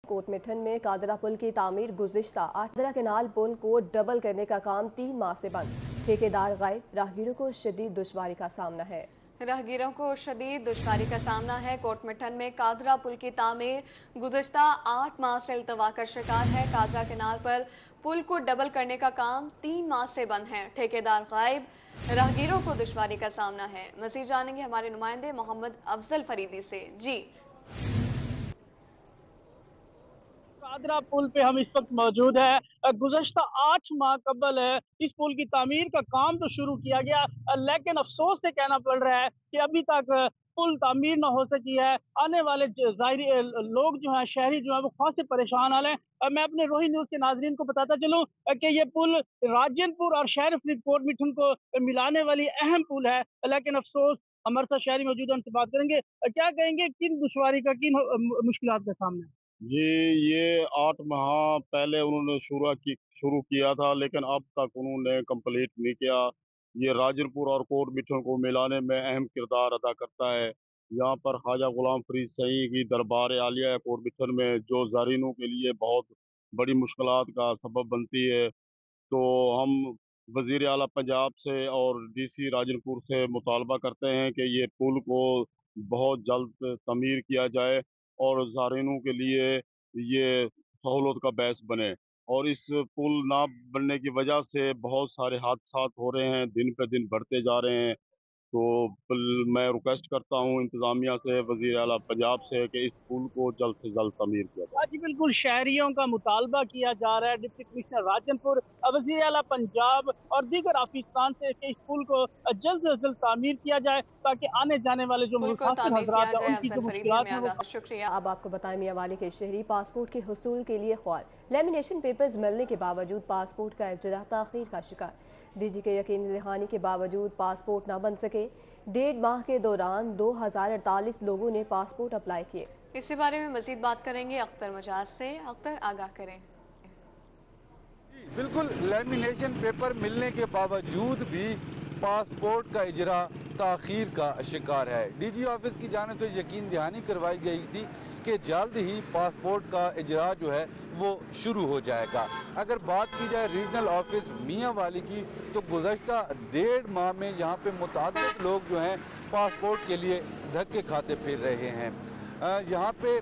Coat Mithan में कादरा पुल की तामीर गुज़िश्ता कादरा केनाल पुल को डबल करने का काम 3 माह से बंद। ठेकेदार गायब, राहगीरों को शदीद दुश्वारी का सामना है। राहगीरों को शदीद दुश्वारी का सामना है। कोट मिठन में कादरा पुल की तामीर गुज़िश्ता 8 माह से इल्तवा का शिकार है। कादरा केनाल पर पुल को डबल करने का काम 3 माह से बंद है। ठेकेदार गायब, राहगीरों को दुश्वारी का सामना है। मज़ीद जानेंगे हमारे नुमाइंदे मोहम्मद अफजल फरीदी से। जी, कादरा पुल पे हम इस वक्त मौजूद है। गुज़श्ता 8 माह कबल है इस पुल की तामीर का काम तो शुरू किया गया, लेकिन अफसोस से कहना पड़ रहा है कि अभी तक पुल तामीर न हो सकी है। आने वाले ज़ाहिरी लोग जो हैं, शहरी जो हैं, वो खासे परेशान हाल हैं। मैं अपने रोही न्यूज़ के नाजरीन को बताता चलूँ कि ये पुल राजनपुर और शहर फरीदकोट मिठन को मिलाने वाली अहम पुल है, लेकिन अफसोस हमारे साथ शहरी मौजूद हैं, उनसे बात करेंगे। क्या कहेंगे, किन दुश्वारी का, किन मुश्किलात का सामना है? जी, ये 8 माह पहले उन्होंने शुरू किया था, लेकिन अब तक उन्होंने कंप्लीट नहीं किया। ये राजनपुर और कोट मिठन को मिलाने में अहम किरदार अदा करता है। यहाँ पर ख्वाजा गुलाम फरीद सई की दरबार आलिया है कोट मिठन में, जो ज़ायरीनों के लिए बहुत बड़ी मुश्किलात का सबब बनती है। तो हम वज़ीर आला पंजाब से और डीसी राजनपुर से मुतालबा करते हैं कि ये पुल को बहुत जल्द तमीर किया जाए और ज़ायरीनों के लिए ये सहूलत का बायस बने। और इस पुल ना बनने की वजह से बहुत सारे हादसात हो रहे हैं, दिन पे दिन बढ़ते जा रहे हैं। तो मैं रिक्वेस्ट करता हूँ इंतज़ामिया से, वज़ीर आला पंजाब से, कि इस पुल को जल्द से जल्द तमीर किया जाए। आज बिल्कुल शहरियों का मुतालबा किया जा रहा है। डिप्टी कमिश्नर राजनपुर, वज़ीर आला पंजाब और दीगर अफसरान से कि इस पुल को जल्द से जल्द तामीर किया जाए, ताकि आने जाने वाले जो पुल को मुसाफिर तामीर किया हजरात हैं, जाए। उनकी अफजल जो फरीदी मुश्किलात हमें हैं वो। आगाह, शुक्रिया। अब आपको बताएं, मियांवाली के शहरी पासपोर्ट के हुसूल के लिए ख्वाल। लेमिनेशन पेपर्स मिलने के बावजूद पासपोर्ट का इजरा ताखीर का शिकार। डीजी के यकीनी दहानी के बावजूद पासपोर्ट न बन सके। 1.5 माह के दौरान 2048 लोगों ने पासपोर्ट अप्लाई किए। इसी बारे में मजीद बात करेंगे अख्तर मजाज से। अख्तर, आगाह करें। बिल्कुल, लेमिनेशन पेपर मिलने के बावजूद भी पासपोर्ट का इजरा ताखीर का शिकार है। डीजी ऑफिस की जानिब से यकीन दहानी करवाई गई थी कि जल्द ही पासपोर्ट का इजरा जो है वो शुरू हो जाएगा। अगर बात की जाए रीजनल ऑफिस मियांवाली की, तो गुज़श्ता 1.5 माह में यहाँ पे मुताबिक लोग जो हैं पासपोर्ट के लिए धक्के खाते फिर रहे हैं। यहाँ पे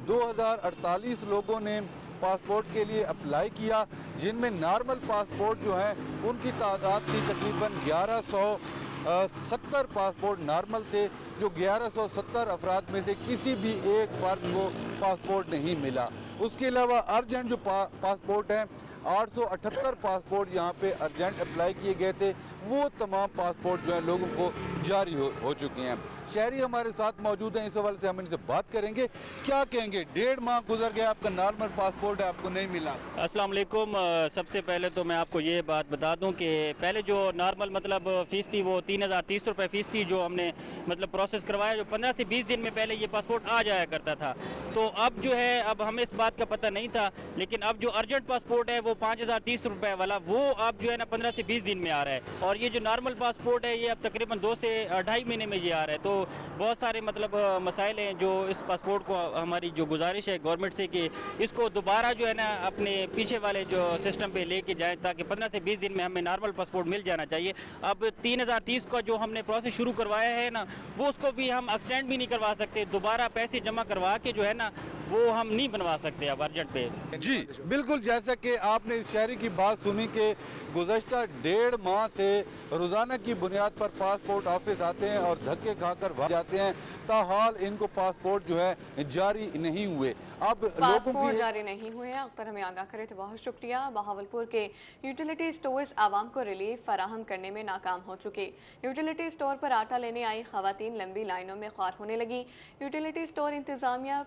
2048 लोगों ने पासपोर्ट के लिए अप्लाई किया, जिनमें नॉर्मल पासपोर्ट जो है उनकी तादाद थी तकरीबन 1170 पासपोर्ट नॉर्मल थे, जो 1170 अफराद में से किसी भी एक फर्द को पासपोर्ट नहीं मिला। उसके अलावा अर्जेंट जो पासपोर्ट हैं, 878 पासपोर्ट यहाँ पे अर्जेंट अप्लाई किए गए थे, वो तमाम पासपोर्ट जो है लोगों को जारी हो चुके हैं। शहरी हमारे साथ मौजूद हैं, इस हवाले से हम इनसे बात करेंगे। क्या कहेंगे, 1.5 माह गुजर गया, आपका नॉर्मल पासपोर्ट है, आपको नहीं मिला? अस्सलाम वालेकुम। सबसे पहले तो मैं आपको ये बात बता दूं कि पहले जो नॉर्मल मतलब फीस थी वो 3030 रुपये फीस थी, जो हमने मतलब प्रोसेस करवाया, जो 15 से 20 दिन में पहले ये पासपोर्ट आ जाया करता था। तो अब जो है, अब हमें इस बात का पता नहीं था, लेकिन अब जो अर्जेंट पासपोर्ट है वो 5030 रुपये वाला, वो अब जो है ना 15 से 20 दिन में आ रहा है। और ये जो नॉर्मल पासपोर्ट है ये अब तकरीबन 2 से 2.5 महीने में ये आ रहा है। तो बहुत सारे मतलब मसाइल हैं जो इस पासपोर्ट को, हमारी जो गुजारिश है गवर्नमेंट से कि इसको दोबारा जो है ना अपने पीछे वाले जो सिस्टम पे लेके जाएं, ताकि 15 से 20 दिन में हमें नॉर्मल पासपोर्ट मिल जाना चाहिए। अब 3030 का जो हमने प्रोसेस शुरू करवाया है ना, वो उसको भी हम एक्सटेंड भी नहीं करवा सकते। दोबारा पैसे जमा करवा के जो है ना वो हम नहीं बनवा सकते अब अर्जेंट पे। जी बिल्कुल, जैसा कि आपने इस शहरी की बात सुनी कि गुज़श्ता 1.5 माह से रोजाना की बुनियाद पर पासपोर्ट ऑफिस आते हैं और धक्के खाकर भाग जाते हैं, ताहाल इनको पासपोर्ट जो है जारी नहीं हुए। अब पासपोर्ट जारी नहीं हुए हैं। अख्तर, हमें आगाह करे तो बहुत शुक्रिया। बहावलपुर के यूटिलिटी स्टोर्स आवाम को रिलीफ फराहम करने में नाकाम हो चुके। यूटिलिटी स्टोर पर आटा लेने आई खवातीन लंबी लाइनों में ख्वार होने लगी। यूटिलिटी स्टोर इंतजामिया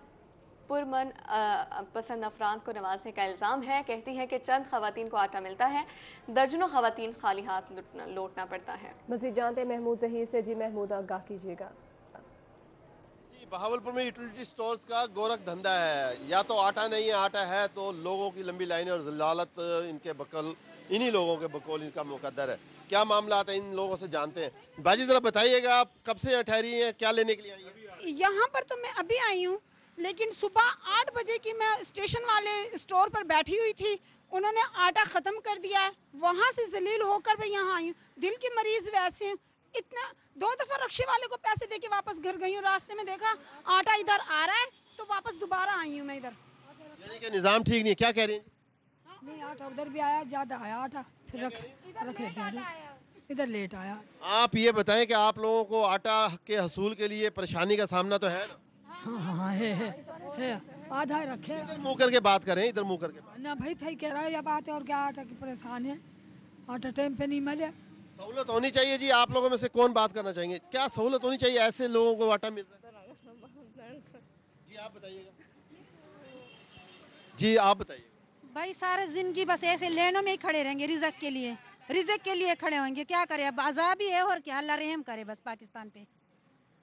पुरमन पसंद अफराद को नवाजने का इल्ज़ाम है। कहती है कि चंद खवातीन को आटा मिलता है, दर्जनों खवातीन खाली हाथ लौटना पड़ता है। मज़ीद जानते महमूद जहीर से। जी महमूद, आगाह कीजिएगा। बहावलपुर में यूटिलिटी स्टोर्स का गोरख धंधा है, या तो आटा नहीं है, आटा है तो लोगों की लंबी लाइनें और ज़लालत इनके बकल, इन्हीं लोगों के बकौल इनका मुकद्दर है। क्या मामला आता है, इन लोगों से जानते हैं। बाजी जरा बताइएगा, आप कब से ठहरी हैं, क्या लेने के लिए आई हैं? यहाँ पर तो मैं अभी आई हूँ, لیکن صبح 8 بجے کی میں اسٹیشن والے اسٹور پر بیٹھی ہوئی تھی، انہوں نے آٹا ختم کر دیا ہے، وہاں سے ذلیل ہو کر میں یہاں آئی ہوں۔ دل کی مریض ویسے ہیں، اتنا 2 دفعہ رکشے والے کو پیسے دے کے واپس گھر گئی ہوں، راستے میں دیکھا آٹا ادھر آ رہا ہے تو واپس دوبارہ آئی ہوں میں ادھر۔ یعنی کہ نظام ٹھیک نہیں ہے، کیا کہہ رہی ہیں؟ نہیں، آٹا ادھر بھی آیا، زیادہ آیا آٹا، پھر رکھ دیتے ہیں، ادھر لیٹ آیا۔ آپ یہ بتائیں کہ آپ لوگوں کو آٹا کے حصول کے لیے پریشانی کا سامنا تو ہے نا؟ ہاں ہے، آدھا رکھے ادھر منہ کر کے بات کریں، ادھر منہ کر کے بات۔ نہ بھائی صحیح کہہ رہا ہے، یہ بات ہے، اور کیا آٹا کی پریشان ہے، آٹا ٹائم پہ نہیں ملے۔ سہولت ہونی چاہیے جی، آپ لوگوں میں سے کون بات کرنا چاہیں گے؟ کیا سہولت ہونی چاہیے، ایسے لوگوں کو آٹا مل رہا ہے؟ جی آپ بتائیے گا، جی آپ بتائیے گا۔ بھائی سارے زندگی بس ایسے لینوں میں ہی کھڑے رہیں گے، رزق کے لیے کھڑے ہوں گے، کیا کرے، اب عذاب ہی ہے، اور کیا، اللہ رحم کرے بس پاکستان پہ،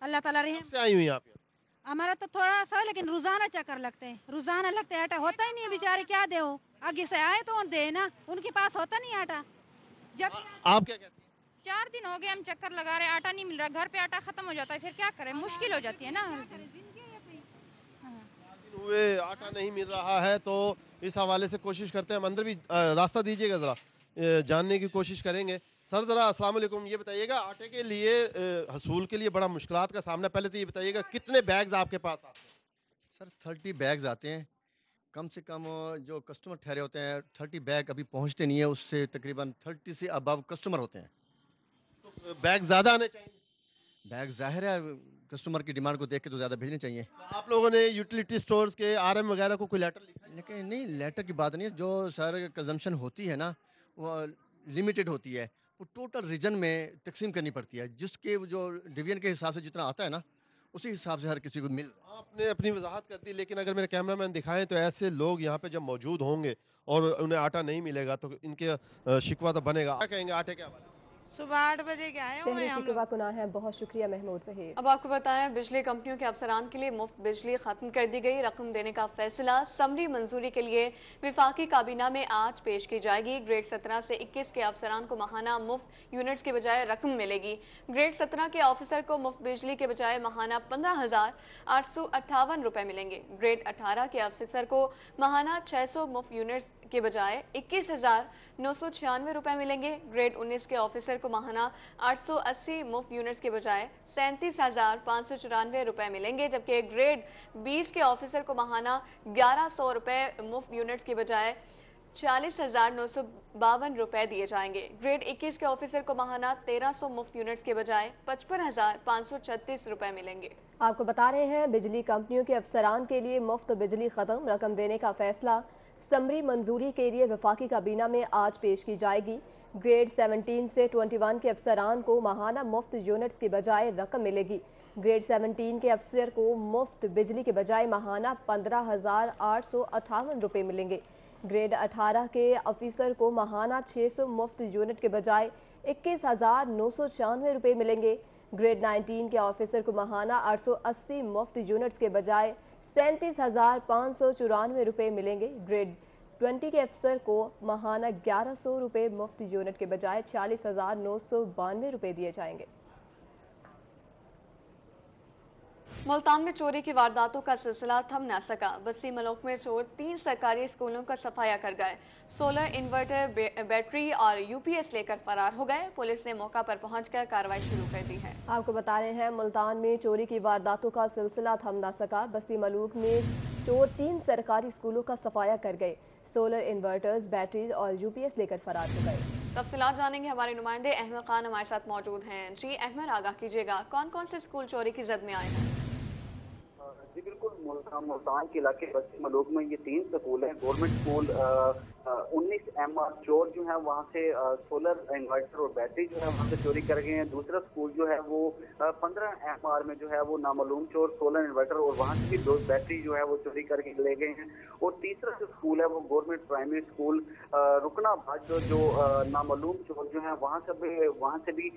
اللہ تعالیٰ رحم۔ کب سے آئی ہوئی آپ یہاں؟ ہمارا تو تھوڑا سا لیکن روزانہ چکر لگتے ہیں، روزانہ لگتے ہیں، آٹا ہوتا ہی نہیں ہے، بیچارے کیا دے ہو، آگے سے آئے تو دے نا، ان کے پاس ہوتا نہیں آٹا۔ جب آپ کیا کہتے ہیں؟ 4 دن ہو گئے ہم چکر لگا رہے، آٹا نہیں مل رہا، گھر پہ آٹا ختم ہو جاتا ہے، پھر کیا کریں، مشکل ہو جاتی ہے نا۔ ہوئے آٹا نہیں مل رہا ہے تو اس حوالے سے کوشش کرتے ہیں، ہم اندر بھی راستہ دیجیے گا، ذرا جاننے کی کوشش کریں گے۔ سر ذرا السلام علیکم، یہ بتائیے گا آٹے کے لیے حصول کے لیے بڑا مشکلات کا سامنا، پہلے تو یہ بتائیے گا کتنے بیگز آپ کے پاس آتے ہیں؟ سر 30 بیگز آتے ہیں، کم سے کم جو کسٹمر ٹھہرے ہوتے ہیں 30 بیگ ابھی پہنچتے نہیں ہیں، اس سے تقریباً 30 سے ابو کسٹمر ہوتے ہیں۔ تو بیگ زیادہ آنے چاہیے؟ بیگ ظاہر ہے کسٹمر کی ڈیمانڈ کو دیکھ کے تو زیادہ بھیجنے چاہیے، آپ لوگوں نے یوٹیلیٹی سٹورز کے RM وغیرہ کو کوئی لیٹر لکھا ہے؟ لیکن نہیں، لیٹر کی بات نہیں ہے، جو سر کنزمپشن ہوتی ہے نا وہ لمیٹڈ ہوتی ہے، وہ ٹوٹل ریجن میں تقسیم کرنی پڑتی ہے، جس کے جو ڈویژن کے حساب سے جتنا آتا ہے نا اسی حساب سے ہر کسی کو مل۔ آپ نے اپنی وضاحت کر دی، لیکن اگر میرے کیمرہ مین دکھائیں تو ایسے لوگ یہاں پہ جب موجود ہوں گے اور انہیں آٹا نہیں ملے گا تو ان کے شکوہ تو بنے گا۔ کیا کہیں گے آٹے کے حوالے؟ صبح 8 بجے کے آئے ہوئے شہری ہیں ہم کی لوگ۔ کبا کناں ہے، بہت شکریہ محمود ظہیر۔ اب آپ کو بتائیں بجلی کمپنیوں کے افسران کے لیے مفت بجلی ختم کر دی گئی، رقم دینے کا فیصلہ سمری منظوری کے لیے وفاقی کابینہ میں آج پیش کی جائے گی۔ گریڈ 17 سے 21 کے افسران کو ماہانہ مفت یونٹس کے بجائے رقم ملے گی۔ گریڈ 17 کے آفیسر کو مفت بجلی کے بجائے ماہانہ 15,858 روپے ملیں گے۔ گریڈ 18 کے آفیسر کو ماہانہ 600 مفت یونٹس کے بجائے 21,996 روپے ملیں گے۔ گریڈ 19 کے آفیسر کو ماہانہ 880 مفت یونٹس کے بجائے 37,594 روپے ملیں گے، جبکہ گریڈ 20 کے آفیسر کو ماہانہ 1,100 روپے مفت یونٹس کے بجائے 40,952 روپے دیے جائیں گے۔ گریڈ 21 کے آفیسر کو ماہانہ 1,300 مفت یونٹس کے بجائے 55,536 روپے ملیں گے۔ آپ کو بتا رہے ہیں بجلی کمپنیوں کے افسران کے لیے مفت بجلی ختم، رقم دینے کا فیصلہ سمری منظوری کے لیے وفاقی کابینہ میں آج پیش کی جائے گی۔ گریڈ 17 سے 21 کے افسران کو ماہانہ مفت یونٹس کے بجائے رقم ملے گی۔ گریڈ 17 کے افسر کو مفت بجلی کے بجائے ماہانہ 15,858 روپے ملیں گے۔ گریڈ 18 کے افسر کو ماہانہ 600 مفت یونٹ کے بجائے 21,996 روپے ملیں گے۔ گریڈ 19 کے آفیسر کو ماہانہ 880 مفت یونٹس کے بجائے 37,594 روپے ملیں گے۔ گریڈ 20 کے افسر کو ماہانہ 1,100 روپے مفت یونٹ کے بجائے 40,992 روپے دیے جائیں گے۔ ملتان میں چوری کی وارداتوں کا سلسلہ تھم نہ سکا، بستی ملوک میں چور 3 سرکاری اسکولوں کا صفایا کر گئے، سولر انورٹر، بیٹری اور UPS لے کر فرار ہو گئے۔ پولیس نے موقع پر پہنچ کر کارروائی شروع کر دی ہے۔ آپ کو بتا رہے ہیں ملتان میں چوری کی وارداتوں کا سلسلہ تھم نہ سکا، بستی ملوک میں چور 3 سرکاری اسکولوں کا صفایا کر گئے، سولر انورٹرز، بیٹریز اور UPS لے کر فرار ہو گئے۔ تفصیلات جانیں گے، ہمارے نمائندے احمد خان ہمارے ساتھ موجود ہیں۔ جی احمد، آگاہ کیجیے گا کون کون سے اسکول چوری کی زد میں آئے ہیں؟ جی بالکل، ملتان کے علاقے بستی ملوک میں یہ 3 سکول ہیں، گورنمنٹ اسکول 19 MR چور جو ہے وہاں سے سولر انورٹر اور بیٹری جو ہے وہاں سے چوری کر گئے ہیں۔ دوسرا سکول جو ہے وہ 15 MR میں جو ہے وہ نامعلوم چور سولر انورٹر اور وہاں سے بھی 2 بیٹری جو ہے وہ چوری کر کے لے گئے ہیں۔ اور تیسرا جو سکول ہے وہ گورنمنٹ پرائمری اسکول رکنا بھاج جو نامعلوم چور جو ہے وہاں سے بھی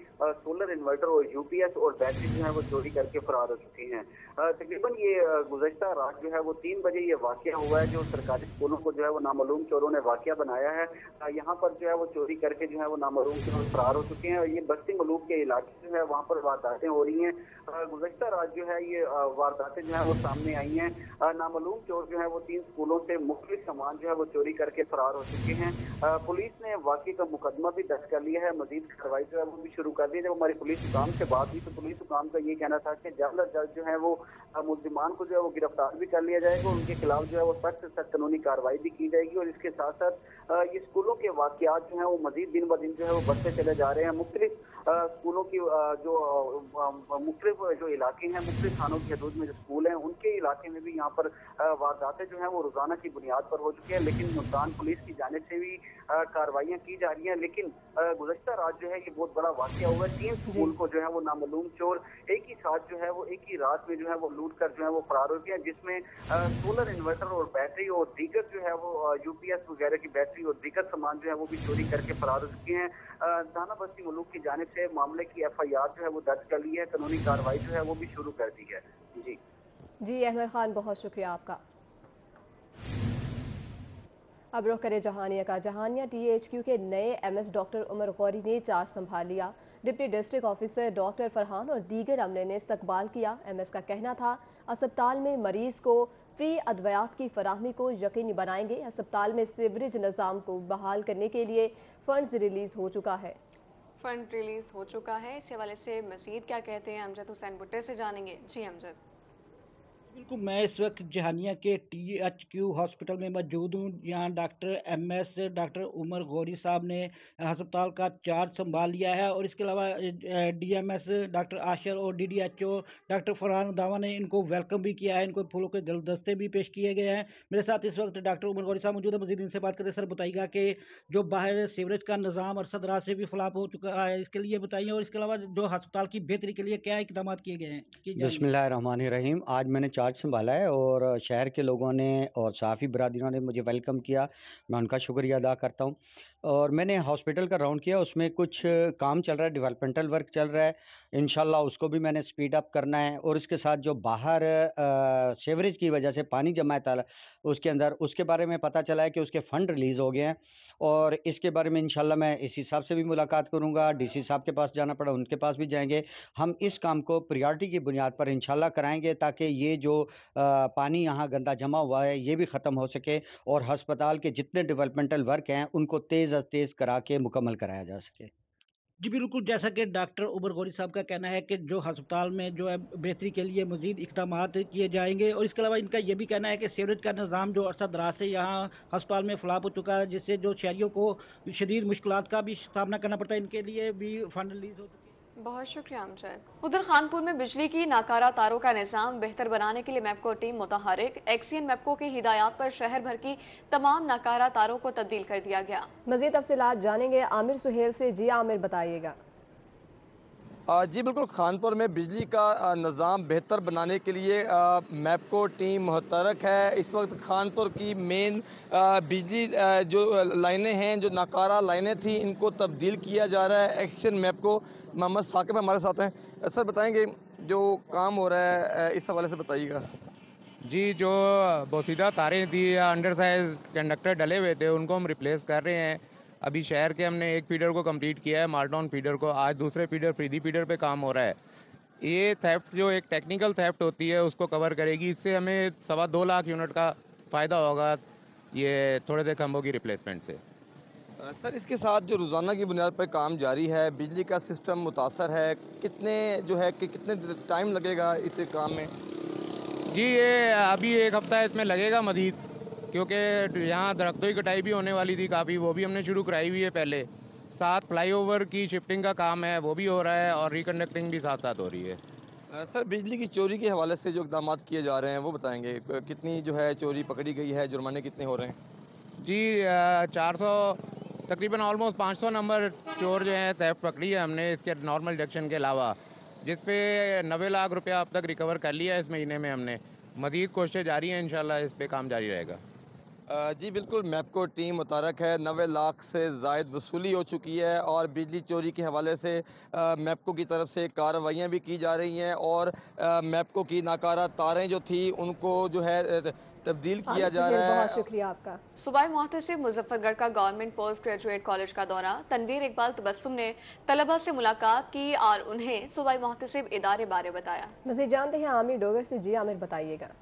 سولر انورٹر اور UPS اور بیٹری جو ہے وہ چوری کر کے فرار ہو چکی ہیں۔ تقریباً ये गुज़श्ता रात जो है वो 3 बजे ये वाक़या हुआ है, जो सरकारी स्कूलों को जो है वो नामालूम चोरों ने वाक़या बनाया है। यहाँ पर जो है वो चोरी करके जो है वो नामालूम चोर फरार हो चुके हैं और ये बस्ती मलूक के इलाके जो है वहाँ पर वारदातें हो रही हैं। गुज़श्ता रात जो है ये वारदातें जो है वो सामने आई हैं। नामालूम चोर जो है वो 3 स्कूलों से मुख्तलिफ सामान जो है वो चोरी करके फरार हो चुके हैं। पुलिस ने वाक़ये का मुकदमा भी दर्ज कर लिया है, मजीद कार्रवाई जो है वो भी शुरू कर दी है। जब हमारी पुलिस हुकाम से बात हुई तो पुलिस हुकाम का ये कहना था कि जल्द अज जल्द जो है वो मुल्जिमान को जो है वो गिरफ्तार भी कर लिया जाएगा, उनके खिलाफ जो है वो सख्त से सख्त कानूनी कार्रवाई भी की जाएगी। और इसके साथ साथ ये स्कूलों के वाक़यात जो है वो मजीद दिन ब दिन जो है वो बढ़ते चले जा रहे हैं। मुख्तलिफ स्कूलों की जो मुख्तलिफ जो इलाके हैं, मुख्तलिफ थानों की हदूद में जो स्कूल हैं, उनके इलाके में भी यहाँ पर वारदातें जो हैं वो रोजाना की बुनियाद पर हो चुकी हैं। लेकिन मुल्तान पुलिस की जानिब से भी कार्रवाइयाँ की जा रही हैं। लेकिन गुज़श्ता रात जो है ये बहुत बड़ा वाक़या हुआ है। 3 स्कूल को जो है वो नामालूम चोर एक ही साथ जो है वो एक ही रात में जो है वो लूट कर जो है वो फरार हो गए हैं, जिसमें सोलर इन्वर्टर और बैटरी और दीगर जो है वो यूपीएस वगैरह की बैटरी और दीगर सामान जो है वो भी चोरी करके फरार हो चुके हैं। थाना बस्ती मलूक की जानिब से मामले की FIR जो है वो दर्ज कर ली है, कानूनी कार्रवाई जो है वो भी शुरू कर दी है। जी अहमद खान, बहुत शुक्रिया आपका। अब रुख करें जहानिया का। जहानिया THQ के नए MS डॉक्टर उमर गौरी ने चार्ज संभाल लिया। Deputy district officer doctor Farhan और दीगर अमले ने इस्तकबाल किया। MS का कहना था अस्पताल में मरीज को फ्री अद्वियात की फराहमी को यकीनी बनाएंगे। अस्पताल में सीवरेज निज़ाम को बहाल करने के लिए फंड रिलीज हो चुका है। इस हवाले से मजीद क्या कहते हैं अमजद हुसैन भुट्टे से जानेंगे। जी अमजद। बिल्कुल, मैं इस वक्त जहानिया के THQ हॉस्पिटल में मौजूद हूँ। यहाँ doctor MS doctor Umar Ghauri साहब ने अस्पताल का चार्ज संभाल लिया है और इसके अलावा DMS डॉक्टर आशर और DDHO डॉक्टर फरहान दावा ने इनको वेलकम भी किया है। इनको फूलों के गुलदस्ते भी पेश किए गए हैं। मेरे साथ इस वक्त डॉक्टर उमर गौरी साहब मौजूद है। मजीद इनसे बात करें। सर, बताइएगा कि जो बाहर सीवरेज का निज़ाम अरसद रात से भी फ्लॉप हो चुका है, इसके लिए बताइए और इसके अलावा जो अस्पताल की बेहतरी के लिए क्या इकदाम किए गए हैं। बिस्मिल्लाहिर्रहमानिर्रहीम। आज मैंने चार्ज संभाला है और शहर के लोगों ने और साफ़ी बरादरीनों ने मुझे वेलकम किया, मैं उनका शुक्रिया अदा करता हूँ। और मैंने हॉस्पिटल का राउंड किया, उसमें कुछ काम चल रहा है, डेवलपमेंटल वर्क चल रहा है, इंशाल्लाह उसको भी मैंने स्पीड अप करना है। और इसके साथ जो बाहर सीवरेज की वजह से पानी जमा है उसके अंदर, उसके बारे में पता चला है कि उसके फ़ंड रिलीज़ हो गए हैं और इसके बारे में इंशाल्लाह मैं इसी साहब से भी मुलाकात करूंगा। DC साहब के पास जाना पड़ा, उनके पास भी जाएंगे। हम इस काम को प्रायोरिटी की बुनियाद पर इंशाल्लाह कराएंगे ताकि ये जो पानी यहाँ गंदा जमा हुआ है ये भी ख़त्म हो सके और हस्पताल के जितने डेवलपमेंटल वर्क हैं उनको तेज़ करा के मुकम्मल कराया जा सके। जी बिल्कुल, जैसा कि डॉक्टर उमर गौरी साहब का कहना है कि जो अस्पताल में जो है बेहतरी के लिए मजीद इकदाम किए जाएंगे और इसके अलावा इनका यह भी कहना है कि सीवरेज का निज़ाम जो अरसा दराज से यहाँ अस्पताल में फ्लॉप हो चुका है, जिससे जो शहरियों को शदीद मुश्किलात का भी सामना करना पड़ता है, इनके लिए भी फंड रिलीज हो चुके हैं। बहुत शुक्रिया अमजद। उधर खानपुर में बिजली की नाकारा तारों का निजाम बेहतर बनाने के लिए मैपको टीम मुतहरिक। एक्सियन मैपको की हिदायत पर शहर भर की तमाम नाकारा तारों को तब्दील कर दिया गया। मजीद तफसीलात जानेंगे आमिर सुहेल से। जी आमिर, बताइएगा। जी बिल्कुल, खानपुर में बिजली का निज़ाम बेहतर बनाने के लिए मैपको टीम मुतहरक है। इस वक्त खानपुर की मेन बिजली जो लाइनें हैं, जो नाकारा लाइनें थी, इनको तब्दील किया जा रहा है। एक्शन मैपको मोहम्मद साकिब हमारे साथ हैं। सर, बताएंगे जो काम हो रहा है इस हवाले से बताइएगा। जी, जो बोसीदा तारें थी या अंडर साइज कंडक्टर डले हुए थे उनको हम रिप्लेस कर रहे हैं। अभी शहर के हमने एक फीडर को कंप्लीट किया है, माल्टॉन फीडर को। आज दूसरे फीडर फ्रीदी फीडर पे काम हो रहा है। ये थेफ्ट जो एक टेक्निकल थेफ्ट होती है उसको कवर करेगी। इससे हमें 2.25 लाख यूनिट का फ़ायदा होगा ये थोड़े से खंभों की रिप्लेसमेंट से। सर, इसके साथ जो रोज़ाना की बुनियाद पर काम जारी है, बिजली का सिस्टम मुतासर है, कितने जो है कि कितने टाइम लगेगा इस काम में? जी, ये अभी 1 हफ्ता इसमें लगेगा मज़ीद, क्योंकि यहाँ दरख्तों की कटाई भी होने वाली थी काफ़ी, वो भी हमने शुरू कराई हुई है पहले। साथ फ्लाईओवर की शिफ्टिंग का काम है, वो भी हो रहा है और रिकंडक्टिंग भी साथ साथ हो रही है। सर, बिजली की चोरी के हवाले से जो इक़दाम किए जा रहे हैं वो बताएंगे, कितनी जो है चोरी पकड़ी गई है, जुर्माने कितने हो रहे हैं? जी, 400 तकरीबन ऑलमोस्ट 500 नंबर चोर जो हैं थेफ्ट पकड़ी है हमने, इसके नॉर्मल डिडक्शन के अलावा, जिस पे 90 लाख रुपया अब तक रिकवर कर लिया है इस महीने में हमने। मज़ीद कोशिशें जारी हैं, इंशाल्लाह इस पे काम जारी रहेगा। جی بالکل، میپکو ٹیم متحرک ہے. 90 لاکھ سے زائد وصولی ہو چکی ہے اور بجلی چوری کے حوالے سے میپکو کی طرف سے کارروائیاں بھی کی جا رہی ہیں اور میپکو کی ناکارہ تاریں جو تھی ان کو جو ہے تبدیل کیا جا رہا ہے. بہت شکریہ آپ کا. صوبائی محتسب مظفر گڑھ کا گورنمنٹ پوسٹ گریجویٹ کالج کا دورہ. تنویر اقبال تبسم نے طلبہ سے ملاقات کی اور انہیں صوبائی محتسب ادارے بارے بتایا. مزید جانتے ہیں عامر ڈوگر سے. جی عامر، بتائیے گا.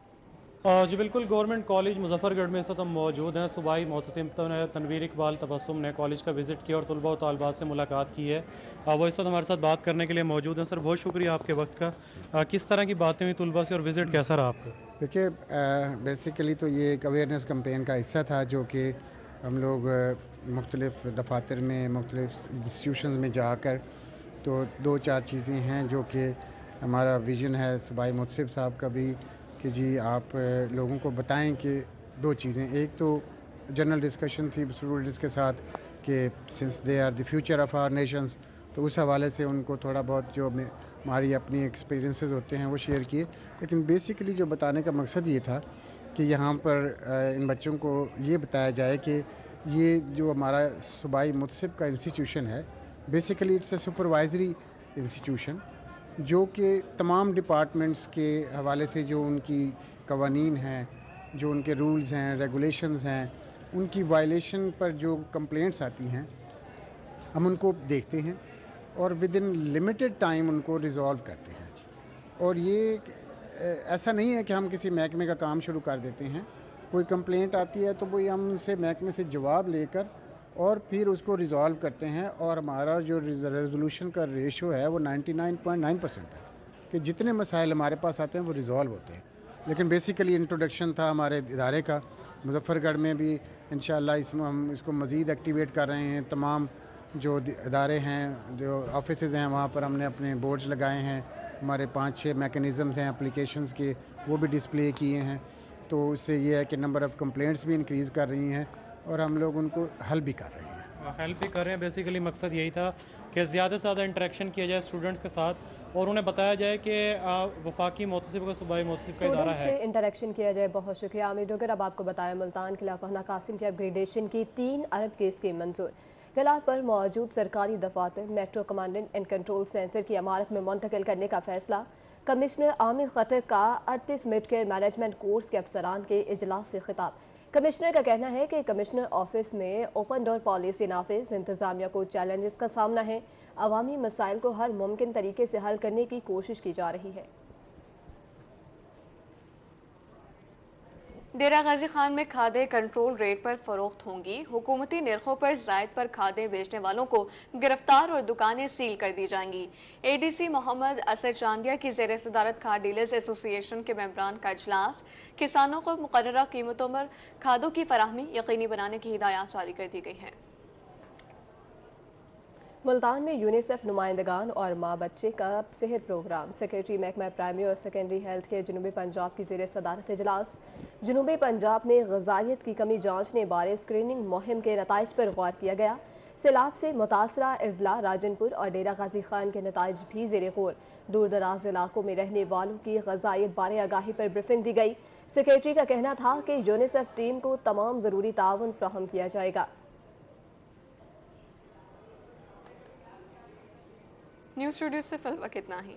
جی بالکل، گورنمنٹ کالج مظفر گڑھ میں اس وقت ہم موجود ہیں. صوبائی محتسب تنویر اقبال تبسم نے کالج کا وزٹ کیا اور طلباء و طالبات سے ملاقات کی ہے. وہ اس وقت ہمارے ساتھ بات کرنے کے لیے موجود ہیں. سر بہت شکریہ آپ کے وقت کا. کس طرح کی باتیں ہوئی طلباء سے اور وزٹ کیسا رہا آپ کا؟ دیکھیے، بیسیکلی تو یہ ایک اویئرنیس کمپین کا حصہ تھا جو کہ ہم لوگ مختلف دفاتر میں مختلف انسٹیٹیوشنز میں جا کر تو 2-4 چیزیں ہیں جو کہ ہمارا ویژن ہے صوبائی محتسب صاحب کا بھی کہ جی آپ لوگوں کو بتائیں کہ 2 چیزیں. ایک تو جنرل ڈسکشن تھی اسٹوڈنٹس کے ساتھ کہ since they are the future of our nations, تو اس حوالے سے ان کو تھوڑا بہت جو ہماری اپنی ایکسپیرینسز ہوتے ہیں وہ شیئر کیے. لیکن بیسیکلی جو بتانے کا مقصد یہ تھا کہ یہاں پر ان بچوں کو یہ بتایا جائے کہ یہ جو ہمارا صوبائی محتسب کا انسٹیٹیوشن ہے basically it's a supervisory institution جو کہ تمام ڈپارٹمنٹس کے حوالے سے جو ان کی قوانین ہیں، جو ان کے رولز ہیں، ریگولیشنز ہیں، ان کی وائلیشن پر جو کمپلینٹس آتی ہیں ہم ان کو دیکھتے ہیں اور ود ان لمیٹڈ ٹائم ان کو ریزالو کرتے ہیں. اور یہ ایسا نہیں ہے کہ ہم کسی محکمے کا کام شروع کر دیتے ہیں. کوئی کمپلینٹ آتی ہے تو وہی ہم ان سے محکمے سے جواب لے کر اور پھر اس کو ریزالو کرتے ہیں اور ہمارا جو ریزولوشن کا ریشو ہے وہ 99.9% ہے کہ جتنے مسائل ہمارے پاس آتے ہیں وہ ریزالو ہوتے ہیں. لیکن بیسیکلی انٹروڈکشن تھا ہمارے ادارے کا. مظفر گڑھ میں بھی انشاءاللہ ہم اس کو مزید ایکٹیویٹ کر رہے ہیں. تمام جو ادارے ہیں، جو آفیسز ہیں، وہاں پر ہم نے اپنے بورڈز لگائے ہیں. ہمارے 5-6 میکنزمز ہیں اپلیکیشنز کے، وہ بھی ڈسپلے کیے ہیں. تو اس سے یہ ہے کہ نمبر آف کمپلینٹس بھی انکریز کر رہی ہیں اور ہم لوگ ان کو حل بھی کر رہے ہیں. ہیلپ بھی کر رہے ہیں. بیسیکلی مقصد یہی تھا کہ زیادہ سے زیادہ انٹریکشن کیا جائے اسٹوڈنٹس کے ساتھ اور انہیں بتایا جائے کہ وفاقی محتسب کا صوبائی محتسب کا ادارہ ہے. انٹریکشن کیا جائے. بہت شکریہ عامر ڈوگر. اب آپ کو بتایا ملتان خلاف پہنا قاسم کی اپ گریڈیشن کی 3 ارب کیس کی منظور. خلاف پر موجود سرکاری دفاتر metro commandant and control centre کی عمارت میں منتقل کرنے کا فیصلہ. کمشنر عامر خٹک کا 38 مڈ کیئر مینجمنٹ کورس کے افسران کے اجلاس سے خطاب. کمشنر کا کہنا ہے کہ کمشنر آفس میں اوپن ڈور پالیسی نافذ. انتظامیہ کو چیلنجز کا سامنا ہے. عوامی مسائل کو ہر ممکن طریقے سے حل کرنے کی کوشش کی جا رہی ہے. ڈیرہ غازی خان میں کھادیں کنٹرول ریٹ پر فروخت ہوں گی. حکومتی نرخوں پر زائد پر کھادیں بیچنے والوں کو گرفتار اور دکانیں سیل کر دی جائیں گی. اے ڈی سی محمد اسد چاندیا کی زیر صدارت کھاد ڈیلرز ایسوسی ایشن کے ممبران کا اجلاس. کسانوں کو مقررہ قیمتوں پر کھادوں کی فراہمی یقینی بنانے کی ہدایات جاری کر دی گئی ہیں. ملتان میں یونیسیف نمائندگان اور ماں بچے کا صحت پروگرام. سیکریٹری محکمہ پرائمری اور سیکنڈری ہیلتھ کے جنوبی پنجاب کی زیر صدارت اجلاس. جنوبی پنجاب میں غذائیت کی کمی جانچنے بارے اسکریننگ مہم کے نتائج پر غور کیا گیا. سیلاب سے متاثرہ اضلاع راجن پور اور ڈیرہ غازی خان کے نتائج بھی زیر غور. دور دراز علاقوں میں رہنے والوں کی غذائیت بارے آگاہی پر بریفنگ دی گئی. سیکریٹری کا کہنا تھا کہ یونیسیف ٹیم کو تمام ضروری تعاون فراہم کیا جائے گا. نیوز اسٹوڈیو سے فی الوقت اتنا ہی.